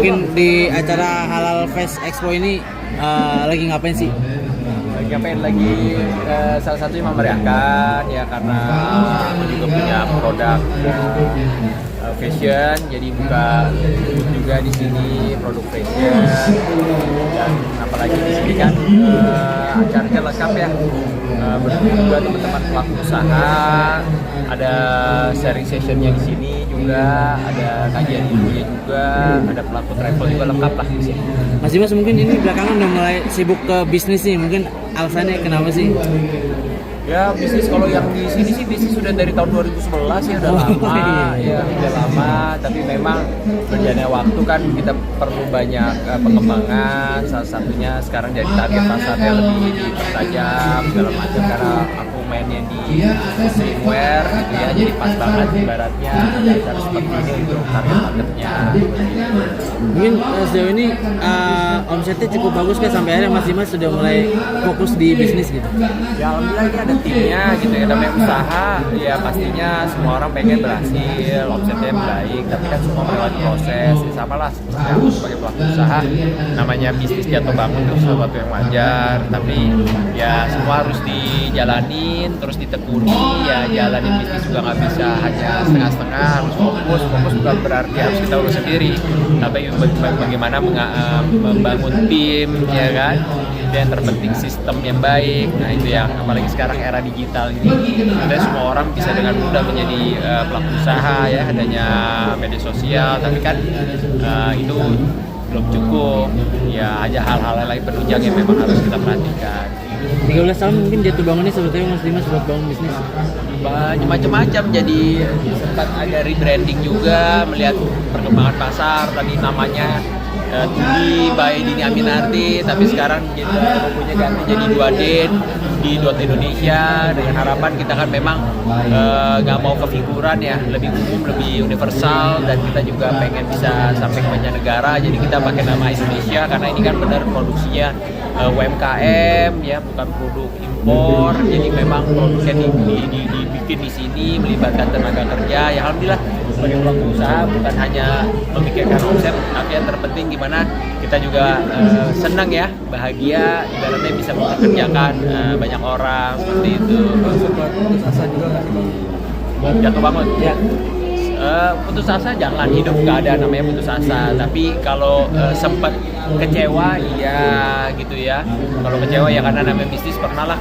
mungkin di acara Halal Fest Expo ini lagi ngapain sih? Lagi salah satunya memeriahkan ya, karena aku juga punya produk fashion, jadi buka juga di sini produk fashion, dan apalagi di sini kan acaranya lengkap ya, bertemu juga teman-teman pelaku usaha, ada sharing sessionnya di sini juga, ada kajian ilmunya juga, ada pelaku travel juga, lengkap lah di sini. Mas Dimas mungkin ini belakangan udah mulai sibuk ke bisnis nih, mungkin alasannya kenapa sih? Ya bisnis kalau yang di sini sih bisnis sudah dari tahun 2011 ya, udah lama ya, udah lama, tapi memang berjalannya waktu kan kita perlu banyak pengembangan, salah satunya sekarang jadi target pasarnya lebih dipertajam segala macam, karena aku mainnya di streetwear gitu ya, jadi pas banget ibaratnya ada acara seperti ini untuk target marketnya. Mungkin sejauh ini omsetnya cukup bagus kan sampai akhirnya Mas Dimas sudah mulai fokus di bisnis gitu? Ya alhamdulillah ini ada timnya gitu ya, namanya usaha ya pastinya semua orang pengen berhasil, omsetnya baik, tapi kan semua melewati proses ya, sama lah seperti aku sebagai pelaku usaha, namanya bisnis jatuh bangun itu sesuatu yang wajar, tapi ya semua harus dijalanin, terus ditekuni ya, jalanin bisnis juga nggak bisa hanya setengah-setengah, harus fokus bukan berarti harus kita urus sendiri, tapi bagaimana membangun tim ya kan, dan terpenting sistem yang baik. Nah itu yang apalagi sekarang era digital ini, kita semua orang bisa dengan mudah menjadi pelaku usaha ya, adanya media sosial, tapi kan itu belum cukup ya, ada hal-hal lain penunjang yang memang harus kita perhatikan. 13 tahun mungkin jatuh bangunnya sebetulnya Mas Dimas buat bangun bisnis? Macam-macam, jadi sempat ada rebranding juga, melihat perkembangan pasar, tadi namanya Tudi by Dini Aminarti, tapi sekarang jadi logonya ganti jadi 2D di Indonesia, dengan harapan kita kan memang nggak mau kefiguran ya, lebih umum, lebih universal, dan kita juga pengen bisa sampai ke banyak negara, jadi kita pakai nama Indonesia karena ini kan benar produksinya UMKM ya, bukan produk impor, jadi memang produknya dibikin di sini, melibatkan tenaga kerja ya. Alhamdulillah sebagai pelaku usaha bukan hanya memikirkan omset, tapi yang terpenting gimana kita juga senang ya, bahagia, ibaratnya bisa mempekerjakan banyak orang seperti itu. Putus asa juga nggak sih? Jatuh bangun ya. Putus asa jangan, hidup nggak ada namanya putus asa, tapi kalau sempat kecewa iya gitu ya, kalau kecewa ya karena namanya bisnis, pernah lah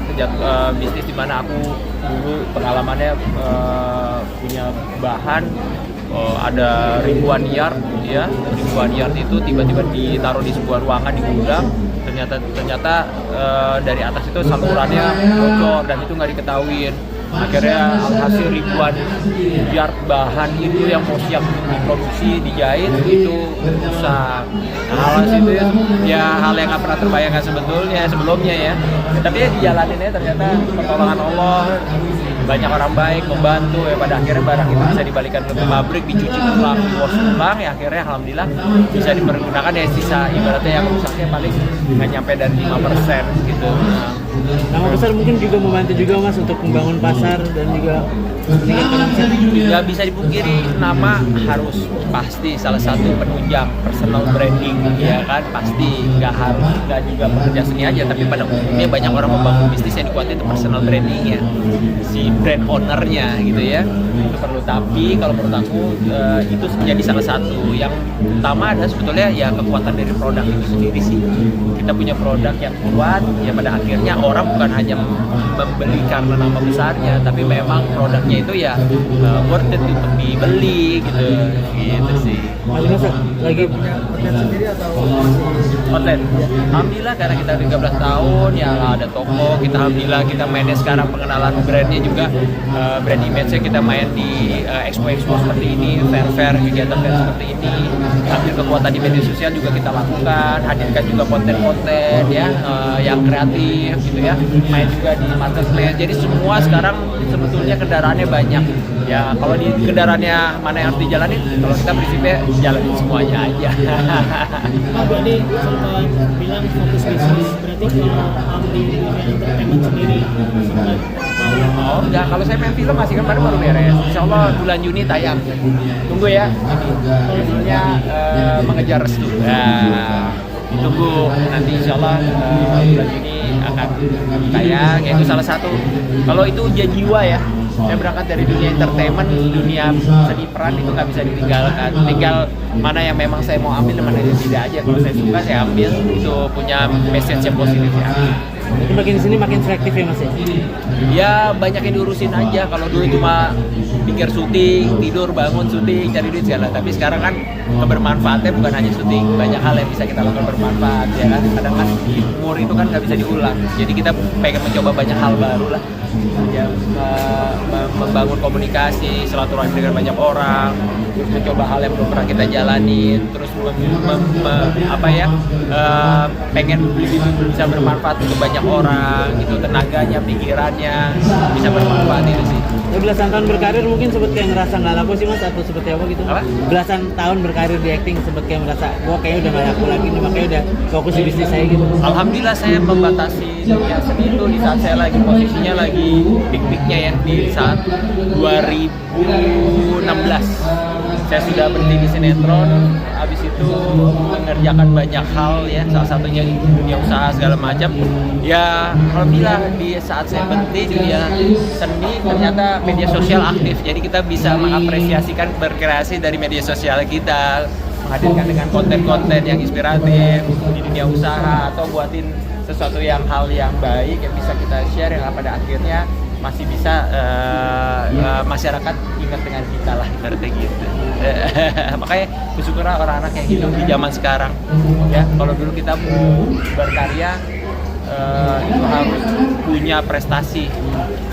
bisnis di mana aku dulu pengalamannya punya bahan ada ribuan yard ya, ribuan yard itu tiba-tiba ditaruh di sebuah ruangan di gudang, ternyata dari atas itu salurannya bocor dan itu nggak diketahuin. Akhirnya hasil ribuan yard bahan itu yang mau siap diproduksi, dijahit itu rusak. Nah, hal itu ya hal yang nggak pernah terbayangkan sebelumnya ya. Tapi ya dijalaninnya ternyata pertolongan Allah, banyak orang baik membantu ya, pada akhirnya barang itu bisa dibalikan ke pabrik, dicuci ulang, diwash ulang ya, akhirnya alhamdulillah bisa dipergunakan ya, sisa ibaratnya yang rusaknya paling nggak nyampe dari 5% gitu. Nama besar mungkin juga membantu juga Mas untuk membangun pasar dan juga meningkatkan omset. Nggak bisa dipungkiri, nama harus pasti salah satu penunjang personal branding ya kan, pasti nggak juga pekerja seni aja, tapi pada umumnya banyak orang membangun bisnis yang dikuatin itu personal brandingnya, si brand ownernya gitu ya, itu perlu. Tapi kalau menurut aku itu menjadi salah satu yang utama adalah sebetulnya ya kekuatan dari produk itu sendiri sih. Kita punya produk yang kuat ya, pada akhirnya orang bukan hanya membeli karena nama besarnya, tapi memang produknya itu ya worth it untuk dibeli gitu sih. Mas Dimas lagi Punya outlet sendiri atau Outlet. Alhamdulillah karena kita 13 tahun ya ada toko, kita alhamdulillah kita mainnya sekarang pengenalan brandnya juga, brand image-nya kita main di expo seperti ini, fair kegiatan fair seperti ini, ambil kekuatan di media sosial juga kita lakukan, hadirkan juga konten-konten ya yang kreatif gitu ya, main juga di marketplace, jadi semua sekarang sebetulnya kendaraannya banyak. Ya kalau di kendaraannya mana yang harus dijalanin, kalau kita prinsipnya jalanin semuanya aja. Pak Budi sempat bilang fokus bisnis, berarti kalau di dunia entertainment sendiri sempat Oh enggak, kalau saya main film masih kemarin baru beres. Insya Allah bulan Juni tayang. Tunggu ya. Judulnya Mengejar Restu. Nah, tunggu nanti insya Allah bulan Juni akan tayang. Itu salah satu. Kalau itu jiwa ya. Saya berangkat dari dunia entertainment, dunia seni peran itu nggak bisa ditinggalkan. Tinggal mana yang memang saya mau ambil, mana yang tidak aja. Kalau saya suka saya ambil, itu punya message yang positif ya. Jadi makin sini makin selektif ya Mas ya? Ya banyak yang diurusin aja. Kalau dulu cuma pikir syuting, tidur, bangun, syuting, cari duit segala. Tapi sekarang kan kebermanfaatnya bukan hanya syuting, banyak hal yang bisa kita lakukan bermanfaat ya kan. Kadang kan umur itu kan nggak bisa diulang. Jadi kita pengen mencoba banyak hal baru lah. Ya, membangun komunikasi, silaturahmi dengan banyak orang, terus mencoba hal yang belum pernah kita jalani, terus pengen bisa bermanfaat untuk banyak orang, gitu, tenaganya, pikirannya bisa bermanfaat itu sih. Belasan tahun berkarir mungkin sempat kayak ngerasa nggak laku sih Mas atau seperti apa gitu? Apa? Belasan tahun berkarir di acting sempat kayak merasa, wah kayaknya udah nggak laku lagi nih, makanya udah fokus di bisnis saya gitu. Alhamdulillah saya membatasi dunia seni itu di saat saya lagi posisinya lagi peak-peaknya ya, di saat 2016 saya sudah berhenti di sinetron, habis itu mengerjakan banyak hal ya, salah satunya di dunia usaha segala macam. Ya alhamdulillah di saat saya berhenti di dunia seni ternyata media sosial aktif, jadi kita bisa mengapresiasikan berkreasi dari media sosial kita, menghadirkan dengan konten-konten yang inspiratif di dunia usaha atau buatin sesuatu yang hal yang baik yang bisa kita share, yang pada akhirnya masih bisa masyarakat ingat dengan kita lah, ibaratnya gitu. Makanya bersyukurlah orang-anak yang hidup di zaman sekarang ya. Kalau dulu kita mau berkarya itu harus punya prestasi,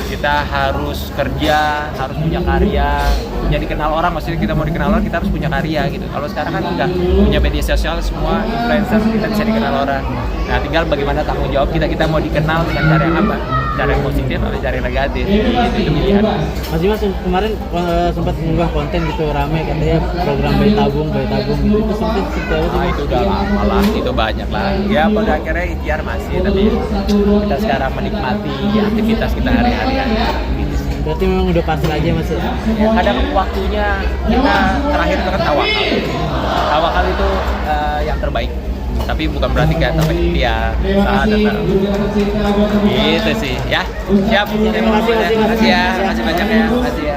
kita harus kerja, harus punya karya, punya dikenal orang. Maksudnya kita mau dikenal orang, kita harus punya karya gitu. Kalau sekarang kan enggak, punya media sosial semua influencer, kita bisa dikenal orang. Nah tinggal bagaimana tanggung jawab kita mau dikenal dengan cara yang apa, cara yang positif atau cara yang negatif, itu pilihan. Mas Dimas kemarin sempat mengunggah konten gitu rame katanya program bayi tabung gitu, itu sempat Itu udah lama lah, itu banyak lah ya. Pada akhirnya ikhtiar masih, tapi kita sekarang menikmati aktivitas kita hari-hari aja gitu sih. Berarti memang udah pasrah aja Mas ya? Kadang waktunya kita terakhir itu kan tawakal itu yang terbaik, tapi bukan berarti kayak tapi dia saat datang gitu sih ya. Siap, terima kasih ya, makasih banyak ya, makasih ya.